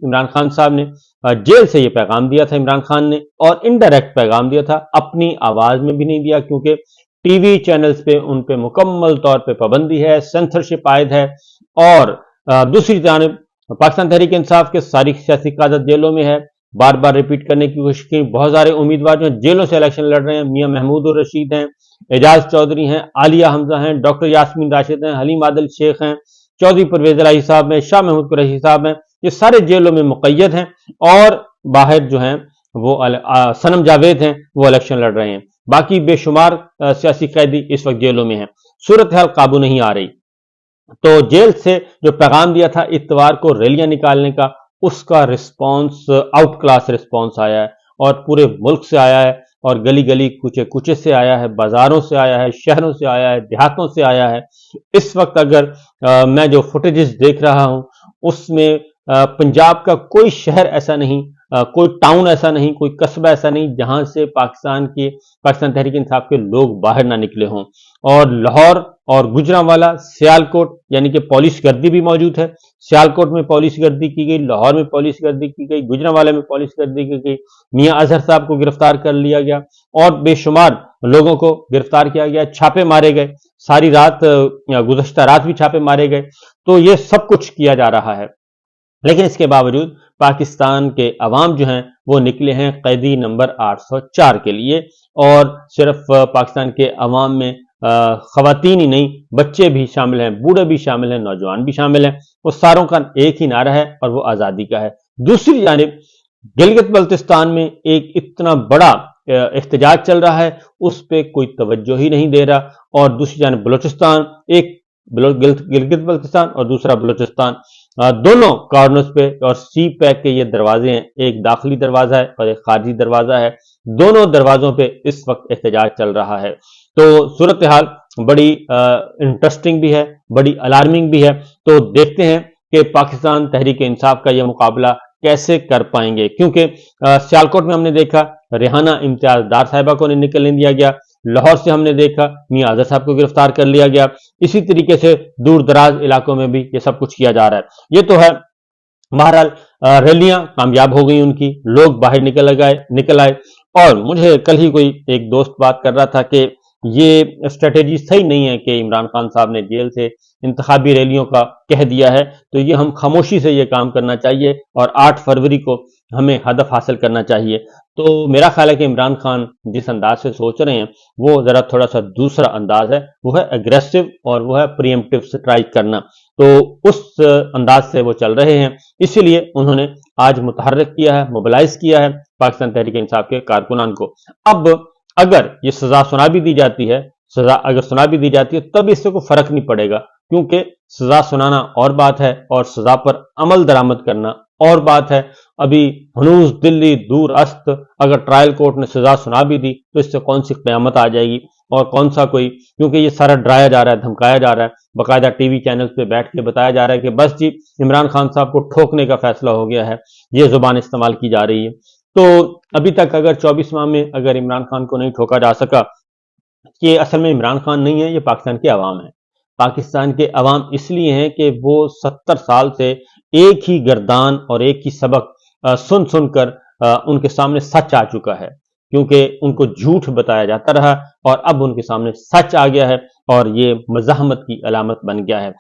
عمران خان صاحب نے جیل سے یہ پیغام دیا تھا عمران خان نے، اور انڈائریکٹ پیغام دیا تھا، اپنی آواز میں بھی نہیں دیا، کیونکہ ٹی وی چینلز پہ ان پہ مکمل طور پہ پابندی ہے، سینسرشپ عائد ہے۔ اور دوسری جانب پاکستان تحریک انصاف کے ساری سیاسی قیادت جیلوں میں ہے، بار بار ریپیٹ کرنے کی کوشش کی، بہت سارے امیدوار جو جیلوں سے الیکشن لڑ رہے ہیں، میاں محمود الرشید ہیں، اعجاز چودھری ہیں، عالیہ حمزہ ہیں، ڈاکٹر یاسمین راشد ہیں، حلیم عادل شیخ ہیں، چودھری پرویز الہی صاحب ہیں، شاہ محمود قریشی صاحب ہیں، یہ سارے جیلوں میں مقید ہیں، اور باہر جو ہیں وہ صنم جاوید ہیں، وہ الیکشن لڑ رہے ہیں۔ باقی بے شمار سیاسی قیدی اس وقت جیلوں میں ہیں، صورتحال قابو نہیں آ رہی۔ تو جیل سے جو پیغام دیا تھا اتوار کو ریلیاں نکالنے کا، اس کا رسپانس آؤٹ کلاس رسپانس آیا ہے، اور پورے ملک سے آیا ہے، اور گلی گلی کوچے کوچے سے آیا ہے، بازاروں سے آیا ہے، شہروں سے آیا ہے، دیہاتوں سے آیا ہے۔ اس وقت اگر میں جو فوٹیجز دیکھ رہا ہوں اس میں پنجاب کا کوئی شہر ایسا نہیں، کوئی ٹاؤن ایسا نہیں، کوئی قصبہ ایسا نہیں جہاں سے پاکستان تحریک انصاف کے لوگ باہر نہ نکلے ہوں۔ اور لاہور اور گجرانوالا، سیالکوٹ یعنی کہ پولیس گردی بھی موجود ہے، سیالکوٹ میں پولیس گردی کی گئی، لاہور میں پولیس گردی کی گئی، گجرانوالا میں پولیس گردی کی گئی، میاں اظہر صاحب کو گرفتار کر لیا گیا، اور بے شمار لوگوں کو گرفتار کیا گیا، چھاپے مارے گئے، ساری رات گزشتہ رات بھی چھاپے مارے گئے۔ تو یہ سب کچھ کیا جا رہا ہے، لیکن اس کے باوجود پاکستان کے عوام جو ہیں وہ نکلے ہیں قیدی نمبر 804 کے لیے، اور صرف پاکستان کے عوام میں خواتین ہی نہیں، بچے بھی شامل ہیں، بوڑھے بھی شامل ہیں، نوجوان بھی شامل ہیں، وہ ساروں کا ایک ہی نعرہ ہے، اور وہ آزادی کا ہے۔ دوسری جانب گلگت بلتستان میں ایک اتنا بڑا احتجاج چل رہا ہے، اس پہ کوئی توجہ ہی نہیں دے رہا، اور دوسری جانب بلوچستان، ایک گلگت بلتستان اور دوسرا بلوچستان، دونوں کارنرز پہ، اور سی پیک کے یہ دروازے ہیں، ایک داخلی دروازہ ہے اور ایک خارجی دروازہ ہے، دونوں دروازوں پہ اس وقت احتجاج چل رہا ہے۔ تو صورتحال بڑی انٹرسٹنگ بھی ہے، بڑی الارمنگ بھی ہے۔ تو دیکھتے ہیں کہ پاکستان تحریک انصاف کا یہ مقابلہ کیسے کر پائیں گے، کیونکہ سیالکوٹ میں ہم نے دیکھا ریحانہ امتیاز ڈار صاحبہ کو نہیں نکلنے دیا گیا، لاہور سے ہم نے دیکھا میاں اظہر صاحب کو گرفتار کر لیا گیا، اسی طریقے سے دور دراز علاقوں میں بھی یہ سب کچھ کیا جا رہا ہے۔ یہ تو ہے، بہرحال ریلیاں کامیاب ہو گئی، ان کی لوگ باہر نکل آئے، اور مجھے کل ہی کوئی ایک دوست بات کر رہا تھا کہ یہ اسٹریٹجی صحیح نہیں ہے کہ عمران خان صاحب نے جیل سے انتخابی ریلیوں کا کہہ دیا ہے، تو یہ ہم خاموشی سے یہ کام کرنا چاہیے، اور 8 فروری کو ہمیں ہدف حاصل کرنا چاہیے۔ تو میرا خیال ہے کہ عمران خان جس انداز سے سوچ رہے ہیں وہ ذرا تھوڑا سا دوسرا انداز ہے، وہ ہے اگریسو، اور وہ ہے پریمپٹیو سٹرائک کرنا، تو اس انداز سے وہ چل رہے ہیں۔ اسی لیے انہوں نے آج متحرک کیا ہے، موبلائز کیا ہے پاکستان تحریک انصاف کے کارکنان کو۔ اب اگر یہ سزا سنا بھی دی جاتی ہے، تب اس سے کوئی فرق نہیں پڑے گا، کیونکہ سزا سنانا اور بات ہے، اور سزا پر عمل درآمد کرنا اور بات ہے۔ ابھی ہنوز دلی دور است، اگر ٹرائل کورٹ نے سزا سنا بھی دی تو اس سے کون سی قیامت آ جائے گی، اور کون سا کوئی، کیونکہ یہ سارا ڈرایا جا رہا ہے، دھمکایا جا رہا ہے، باقاعدہ ٹی وی چینلز پہ بیٹھ کے بتایا جا رہا ہے کہ بس جی عمران خان صاحب کو ٹھوکنے کا فیصلہ ہو گیا ہے، یہ زبان استعمال کی جا رہی ہے۔ تو ابھی تک اگر 24 ماہ میں اگر عمران خان کو نہیں ٹھوکا جا سکا، کہ اصل میں عمران خان نہیں ہے، یہ پاکستان کے عوام ہیں۔ پاکستان کے عوام اس لیے ہیں کہ وہ 70 سال سے ایک ہی گردان اور ایک ہی سبق سن کر ان کے سامنے سچ آ چکا ہے، کیونکہ ان کو جھوٹ بتایا جاتا رہا، اور اب ان کے سامنے سچ آ گیا ہے، اور یہ مزاحمت کی علامت بن گیا ہے۔